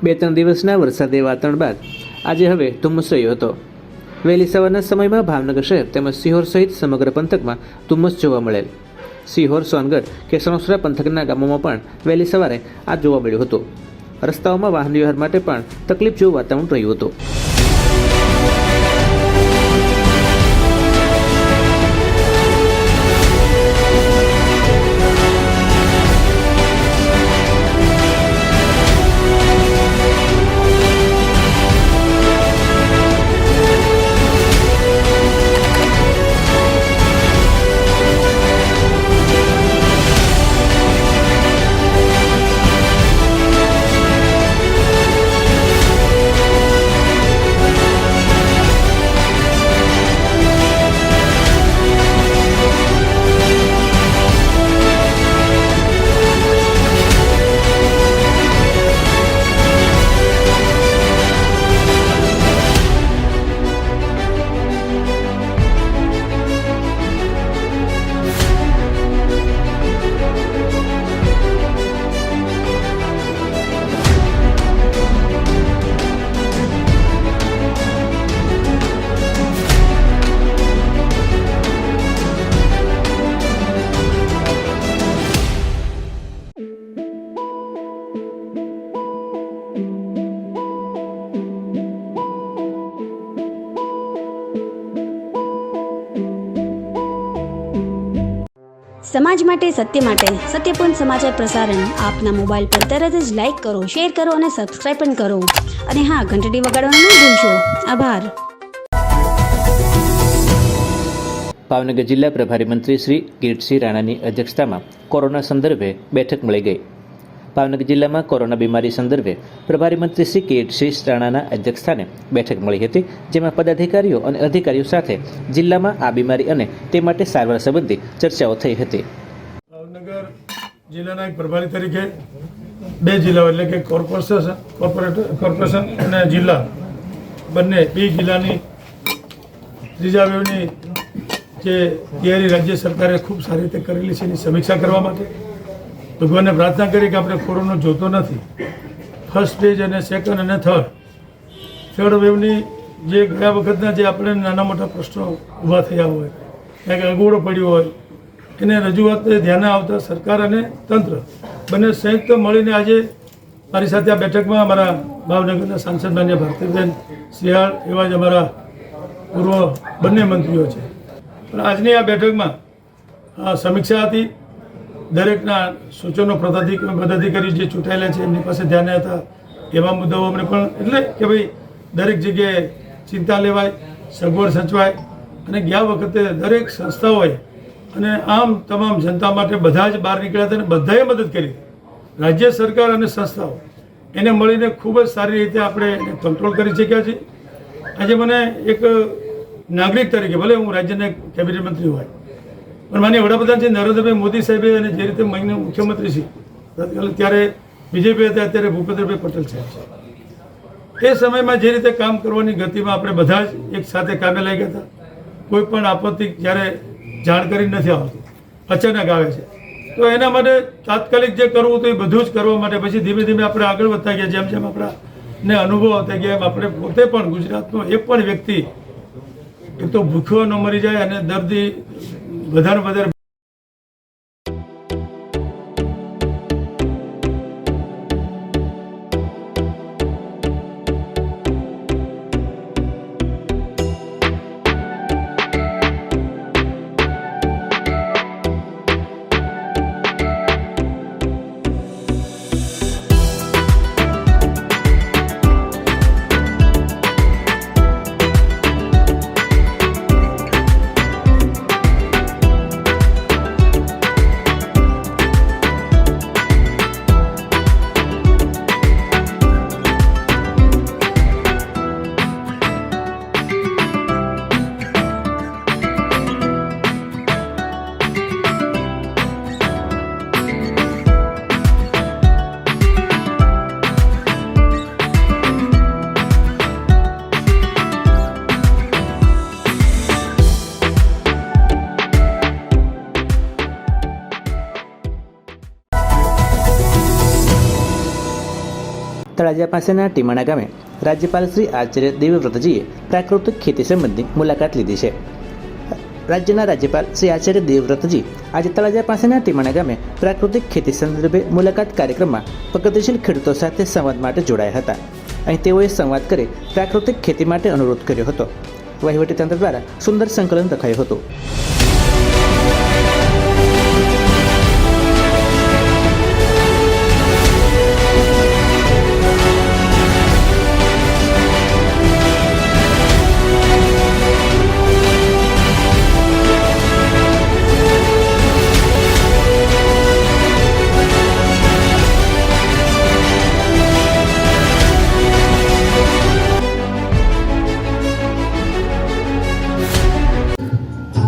2-3 દિવસના વરસાદી વાતાવરણ બાદ આજે હવે ધુમ્મસ રહ્યો હતો। વહેલી સવારના સમયમાં ભાવનગર શહેર તેમજ સિહોર સહિત સમગ્ર પંથકમાં ધુમ્મસ જોવા મળેલ। સિહોર, સોનગઢ કે સણોસરા પંથકના ગામોમાં પણ વહેલી સવારે આ જોવા મળ્યું હતું। રસ્તાઓમાં વાહન વ્યવહાર માટે પણ તકલીફ જેવું વાતાવરણ રહ્યું હતું। સમાજ માટે સત્ય માટે સત્યપૂર્ણ સમાચાર પ્રસારણ આપના મોબાઈલ પર તરત જ લાઈક કરો, શેર કરો અને સબસ્ક્રાઈબ પણ કરો। અને હા, ઘંટડી વગાડવાનું ન ભૂલશો। આભાર। ભાવનગર જિલ્લા પ્રભારી મંત્રી શ્રી કિરીટસિંહ રાણાની અધ્યક્ષતામાં કોરોના સંદર્ભે બેઠક મળી ગઈ। ભાવનગર જિલ્લામાં કોરોના બીમારી સંદર્ભે પ્રભારી મંત્રી શ્રી કિરીટસિંહ રાણાના અધ્યક્ષસ્થાને બેઠક મળી હતી, જેમાં પદાધિકારીઓ અને અધિકારીઓ સાથે જિલ્લામાં આ બીમારી અને તે માટે સારવાર સંબંધી ચર્ચાઓ થઈ હતી। ભાવનગર જિલ્લાના એક પ્રભારી તરીકે 2 જિલ્લાઓ એટલે કે કોર્પોરેશન અને જિલ્લા બંને 2 જિલ્લાની ત્રીજા વેવની જે તૈયારી રાજ્ય સરકારે ખૂબ સારી રીતે કરેલી છે એની સમીક્ષા કરવા માટે ભગવાનને પ્રાર્થના કરી કે આપણે કોરોના જોતો નથી। ફર્સ્ટ સ્ટેજ અને સેકન્ડ અને થર્ડ વેવની જે ગયા વખતના જે આપણે નાના મોટા પ્રશ્નો ઊભા થયા હોય, ક્યાંક અગવડો પડ્યો હોય, એને રજૂઆત ધ્યાને આવતા સરકાર અને તંત્ર બંને સંયુક્ત મળીને આજે મારી સાથે આ બેઠકમાં અમારા ભાવનગરના સાંસદ માન્ય ભારતીબેન શિયાળ એવા જ અમારા પૂર્વ બંને મંત્રીઓ છે। પણ આજની આ બેઠકમાં સમીક્ષા હતી। દરેકના સૂચનો પદાધિકારી જે ચૂંટાયેલા છે એમની પાસે ધ્યાને હતા એવા મુદ્દાઓ અમને પણ એટલે કે ભાઈ દરેક જગ્યાએ ચિંતા લેવાય, સગવડ સચવાય અને ગયા વખતે દરેક સંસ્થાઓએ અને આમ તમામ જનતા માટે બધા જ બહાર નીકળ્યા હતા અને બધાએ મદદ કરી। રાજ્ય સરકાર અને સંસ્થાઓ એને મળીને ખૂબ જ સારી રીતે આપણે એને કંટ્રોલ કરી શક્યા છીએ। આજે મને એક નાગરિક તરીકે, ભલે હું રાજ્યના કેબિનેટ મંત્રી હોય પણ માનીય વડાપ્રધાન શ્રી નરેન્દ્રભાઈ મોદી સાહેબે અને જે રીતે મુખ્યમંત્રી શ્રી ત્યારે બીજેપી હતા, અત્યારે ભૂપેન્દ્રભાઈ પટેલ સાહેબ છે, એ સમયમાં જે રીતે કામ કરવાની ગતિમાં આપણે બધા જ એક સાથે કામે લાગ્યા હતા। કોઈ પણ આપત્તિ જ્યારે જાણકારી નથી આવતી, અચાનક આવે છે, તો એના માટે તાત્કાલિક જે કરવું હતું એ બધું જ કરવા માટે પછી ધીમે ધીમે આપણે આગળ વધતા ગયા। જેમ જેમ આપણાને અનુભવ આવતા ગયા એમ આપણે પોતે પણ ગુજરાતનો એક પણ વ્યક્તિ એક તો ભૂખ્યો ન મરી જાય અને દર્દી વધારે વધારે તળાજા પાસેના ટીમાણા ગામે રાજ્યપાલ શ્રી આચાર્ય દેવવ્રતજીએ પ્રાકૃતિક ખેતી સંબંધી મુલાકાત લીધી છે. રાજ્યના રાજ્યપાલ શ્રી આચાર્ય દેવવ્રતજી આજે તળાજા પાસેના ટીમાણા ગામે પ્રાકૃતિક ખેતી સંદર્ભે મુલાકાત કાર્યક્રમમાં પ્રગતિશીલ ખેડૂતો સાથે સંવાદ માટે જોડાયા હતા. અહીં તેઓએ સંવાદ કરી પ્રાકૃતિક ખેતી માટે અનુરોધ કર્યો હતો. વહીવટીતંત્ર દ્વારા સુંદર સંકલન રખાયું હતું.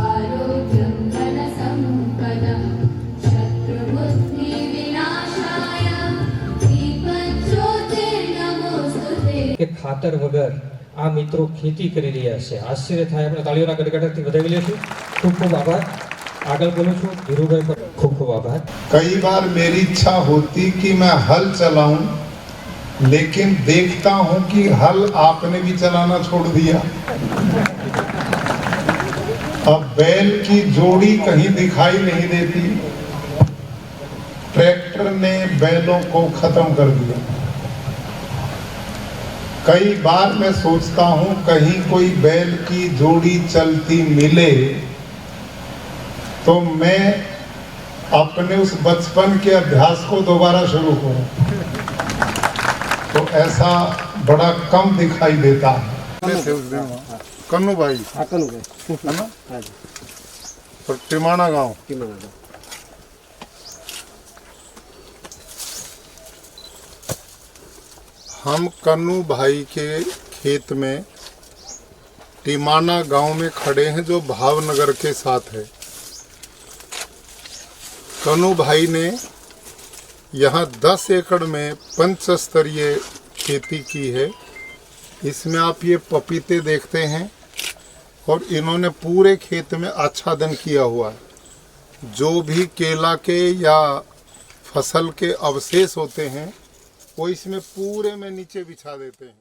आरोग्यं धनसम्पदं शत्रुबुद्धिविनाशाय दीपज्योतिर्नमोस्तुते। કે ખાતર વગર આ મિત્રો ખેતી કરી રહ્યા છે. આશ્ચર્ય થાય. આપણે તાળીઓના ગડગડાટથી વધાવી લઈશું. ખૂબ ખૂબ આભાર. આગળ બોલું છું ધીરુભાઈ પર ખૂબ ખૂબ આભાર. कई बार मेरी इच्छा होती कि मैं हल चलाऊं, लेकिन देखता हूं कि हल आपने भी चलाना छोड़ दिया. अब बैल की जोड़ी कहीं दिखाई नहीं देती. ट्रैक्टर ने बैलों को खत्म कर दिया. कई बार मैं सोचता हूं कहीं कोई बैल की जोड़ी चलती मिले तो मैं अपने उस बचपन के अभ्यास को दोबारा शुरू करूं. तो ऐसा बड़ा कम दिखाई देता है. कन्नू भाई है ना, और टिमाना गांव. हम कन्नू भाई के खेत में टिमाना गांव में खड़े हैं जो भावनगर के साथ है. कन्नू भाई ने यहाँ 10 एकड़ में पंचस्तरीय खेती की है. इसमें आप ये पपीते देखते हैं और इन्होंने पूरे खेत में आच्छादन किया हुआ है. जो भी केला के या फसल के अवशेष होते हैं वो इसमें पूरे में नीचे बिछा देते हैं.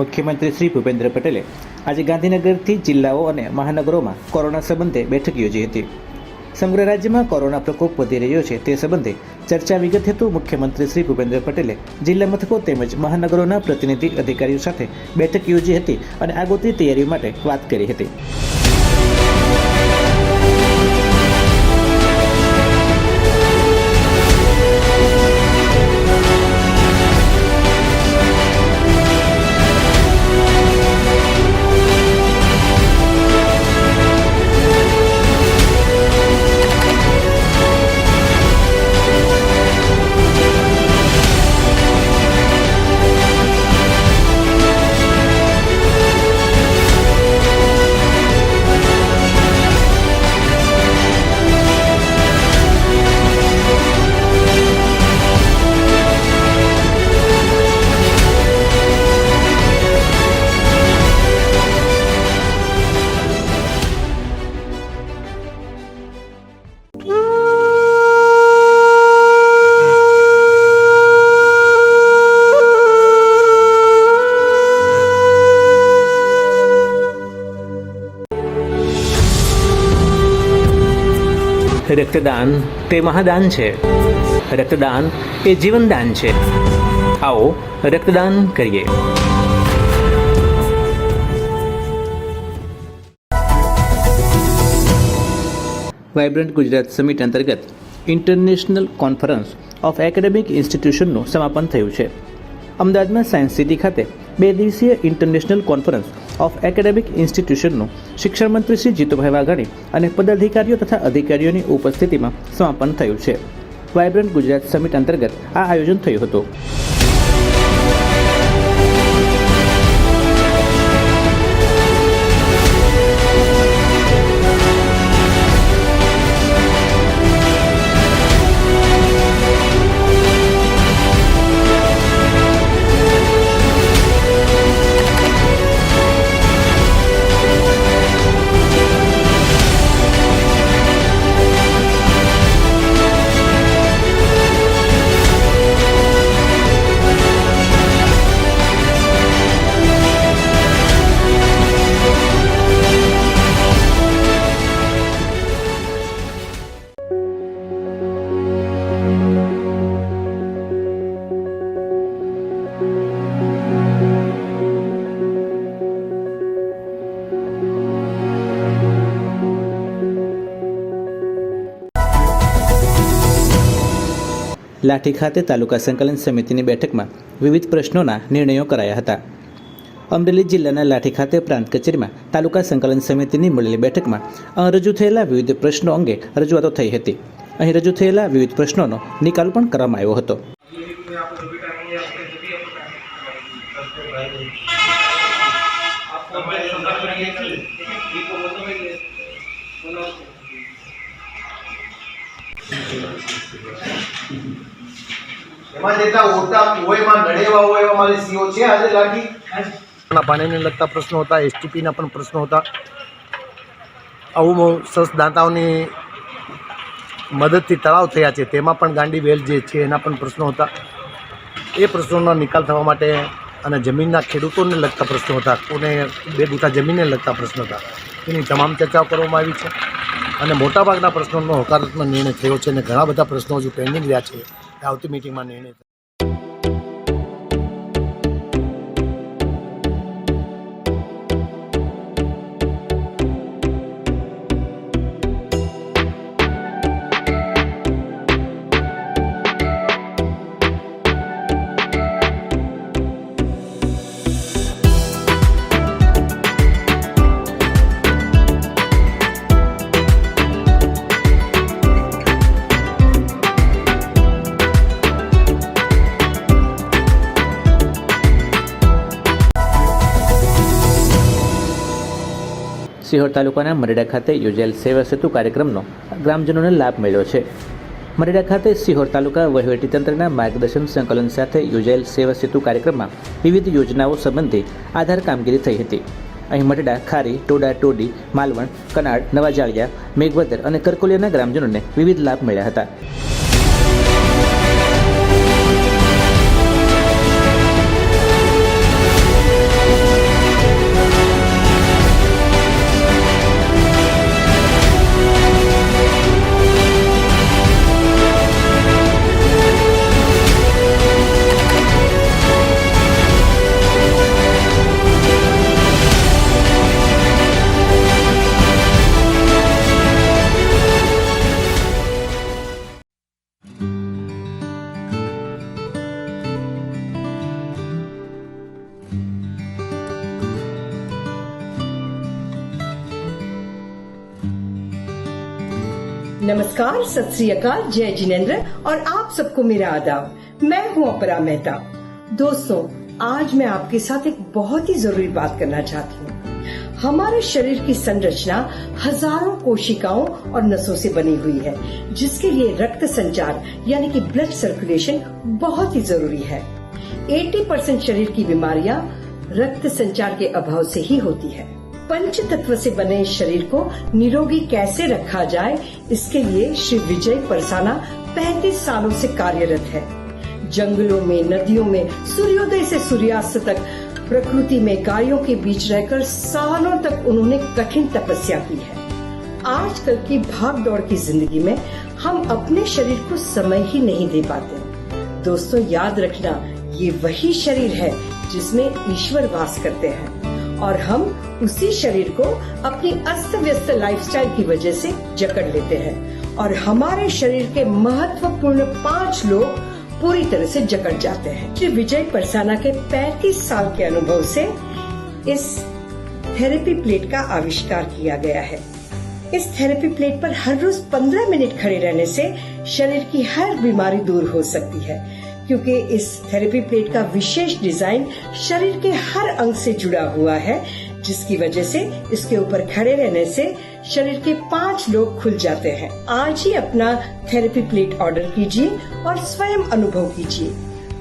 મુખ્યમંત્રી શ્રી ભૂપેન્દ્ર પટેલે આજે ગાંધીનગરથી જિલ્લાઓ અને મહાનગરોમાં કોરોના સંબંધે બેઠક યોજી હતી. સમગ્ર રાજ્યમાં કોરોના પ્રકોપ વધી રહ્યો છે તે સંબંધે ચર્ચા વિગત હેતુ મુખ્યમંત્રી શ્રી ભૂપેન્દ્ર પટેલે જિલ્લા મથકો તેમજ મહાનગરોના પ્રતિનિધિ અધિકારીઓ સાથે બેઠક યોજી હતી અને આગોતરી તૈયારીઓ માટે વાત કરી હતી. રક્તદાન તે મહાદાન છે. રક્તદાન એ જીવનદાન છે. આવો રક્તદાન કરીએ. વાઇબ્રન્ટ ગુજરાત સમિટ અંતર્ગત ઇન્ટરનેશનલ કોન્ફરન્સ ઓફ એકેડેમિક ઇન્સ્ટિટ્યુશનનું સમાપન થયું છે. અમદાવાદમાં સાયન્સ સિટી ખાતે 2 દિવસીય ઇન્ટરનેશનલ કોન્ફરન્સ ઓફ એકેડેમિક ઇન્સ્ટિટ્યુશનનું શિક્ષણ મંત્રી શ્રી જીતુભાઈ વાઘાણી અને પદાધિકારીઓ તથા અધિકારીઓની ઉપસ્થિતિમાં સમાપન થયું છે. વાયબ્રન્ટ ગુજરાત સમિટ અંતર્ગત આ આયોજન થયું હતું. લાઠી ખાતે તાલુકા સંકલન સમિતિની બેઠકમાં વિવિધ પ્રશ્નોના નિર્ણયો કરાયા હતા. અમરેલી જિલ્લાના લાઠી ખાતે પ્રાંત કચેરીમાં તાલુકા સંકલન સમિતિની મળેલી બેઠકમાં રજૂ થયેલા વિવિધ પ્રશ્નો અંગે રજૂઆતો થઈ હતી. અહીં રજૂ થયેલા વિવિધ પ્રશ્નોનો નિકાલ પણ કરવામાં આવ્યો હતો. એમાં જેટલા ઓટા હોય એમાં નડેવા હોય એવા મારી સીઓ છે આજે લાગી પાણીને લગતા પ્રશ્નો હતા, એસટીપીના પણ પ્રશ્નો હતા. આવું સંસ્થાદાતાઓની મદદથી તળાવ થયા છે તેમાં પણ ગાંડી વેલ જે છે એના પણ પ્રશ્નો હતા. એ પ્રશ્નોનો નિકાલ થવા માટે અને જમીનના ખેડૂતોને લગતા પ્રશ્નો હતા, કોને 2 ગુઠા જમીનને લગતા પ્રશ્નો હતા, એની તમામ ચર્ચાઓ કરવામાં આવી છે અને મોટાભાગના પ્રશ્નોનો હકારાત્મક નિર્ણય થયો છે અને ઘણા બધા પ્રશ્નો હજુ પેન્ડિંગ રહ્યા છે. આવતી મીટિંગમાં નિર્ણય સિહોર તાલુકાના મરેડા ખાતે યોજાયેલ સેવા સેતુ કાર્યક્રમનો ગ્રામજનોને લાભ મળ્યો છે. મરેડા ખાતે સિહોર તાલુકા વહીવટીતંત્રના માર્ગદર્શન સંકલન સાથે યોજાયેલ સેવા સેતુ કાર્યક્રમમાં વિવિધ યોજનાઓ સંબંધી આધાર કામગીરી થઈ હતી. અહીં મરેડા, ખારી, ટોડા, ટોડી, માલવણ, કનાડ, નવાજાળિયા, મેઘવદર અને કરકોલિયાના ગ્રામજનોને વિવિધ લાભ મળ્યા હતા. नमस्कार, सत श्री अकाल, जय जिनेन्द्र और आप सबको मेरा आदाब. मैं हूं अपरा मेहता. दोस्तों, आज मैं आपके साथ एक बहुत ही जरूरी बात करना चाहती हूँ. हमारे शरीर की संरचना हजारों कोशिकाओं और नसों से बनी हुई है, जिसके लिए रक्त संचार यानी कि ब्लड सर्कुलेशन बहुत ही जरूरी है. 80% शरीर की बीमारियां रक्त संचार के अभाव से ही होती है. पंच तत्व से बने शरीर को निरोगी कैसे रखा जाए, इसके लिए श्री विजय परसाना 35 सालों से कार्यरत है. जंगलों में, नदियों में, सूर्योदय से सूर्यास्त तक प्रकृति में गायों के बीच रहकर सालों तक उन्होंने कठिन तपस्या की है. आजकल की भाग दौड़ की जिंदगी में हम अपने शरीर को समय ही नहीं दे पाते. दोस्तों, याद रखना, ये वही शरीर है जिसमें ईश्वर वास करते हैं और हम उसी शरीर को अपनी अस्त व्यस्त लाइफस्टाइल की वजह से जकड़ लेते हैं और हमारे शरीर के महत्वपूर्ण 5 लोग पूरी तरह से जकड़ जाते हैं. श्री विजय परसाना के 35 साल के अनुभव से इस थेरेपी प्लेट का आविष्कार किया गया है। इस थेरेपी प्लेट पर हर रोज 15 मिनट खड़े रहने से शरीर की हर बीमारी दूर हो सकती है, क्योंकि इस थेरेपी प्लेट का विशेष डिजाइन शरीर के हर अंग से जुड़ा हुआ है, जिसकी वजह से इसके ऊपर खड़े रहने से शरीर के 5 लोग खुल जाते हैं। आज ही अपना थेरेपी प्लेट ऑर्डर कीजिए और स्वयं अनुभव कीजिए।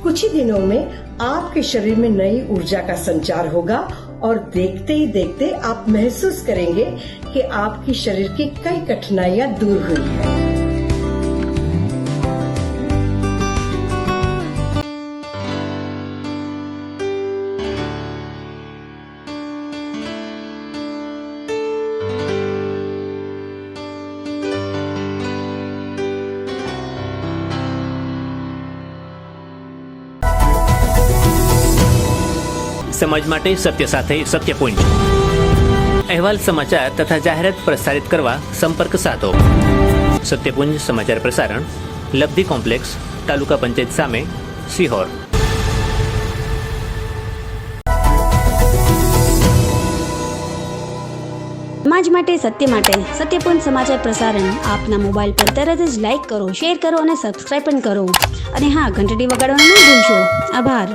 कुछ ही दिनों में आपके शरीर में नई ऊर्जा का संचार होगा और देखते ही देखते आप महसूस करेंगे कि आपकी शरीर की कई कठिनाइयां दूर हुई है। સમાજ માટે સત્ય સાથે સત્ય પોઈન્ટ અહેવાલ સમાચાર તથા જાહેરાત પ્રસારિત કરવા સંપર્ક સાધો સત્યપુંજ સમાચાર પ્રસારણ લબ્ધી કોમ્પ્લેક્સ તાલુકા પંચાયત સામે સિહોર। સમાજ માટે સત્યપુંજ સમાચાર પ્રસારણ આપના મોબાઈલ પર તરત જ લાઈક કરો, શેર કરો અને સબસ્ક્રાઇબ પણ કરો અને હા, ઘંટડી વગાડવાનું ન ભૂલશો। આભાર।